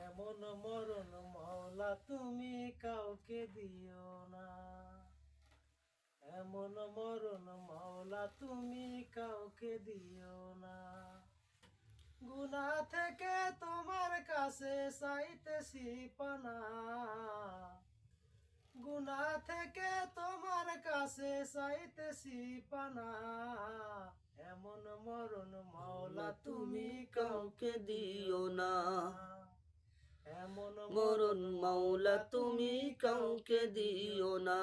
এমন মরণ মাওলা তুমি কাউকে দিও না। এমন মরণ মাওলা তুমি কাউকে দিও না। গুনাহ থেকে তোমার কাছে চাইতেছি পানা। গুনাহ থেকে তোমার কাছে চাইতেছি পানা। এমন মরণ মাওলা তুমি কাউকে দিও না। এমন মরণ মাওলা তুমি কাউকে দিও না।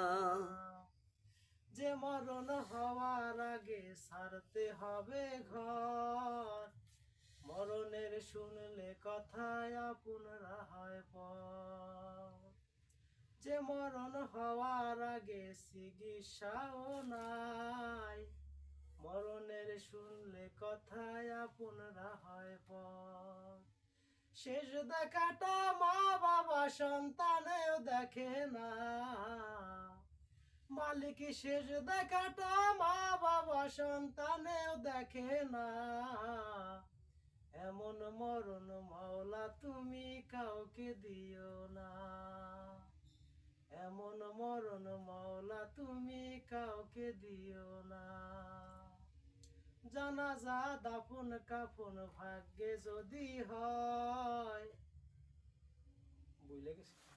যে মরণ হওয়ার আগে ছাড়তে হবে ঘর। মরণের শুনলে কথায় আপনারা হয় পর। যে মরণ হওয়ার আগে চিকিৎসাও নাই। মরণের শুনলে কথায় আপনারা হয় পর। শেষ দেখাটা মা বাবা সন্তানেও দেখে না। মালিক শেষ দেখাটা মা বাবা সন্তানেও দেখে না। এমন মরণ মাওলা তুমি কাউকে দিও না। এমন মরণ মাওলা তুমি কাউকে দিও না। জানাজা দাফন কাফন ভাগ্যে যদি হয়, বুঝলে গেছি।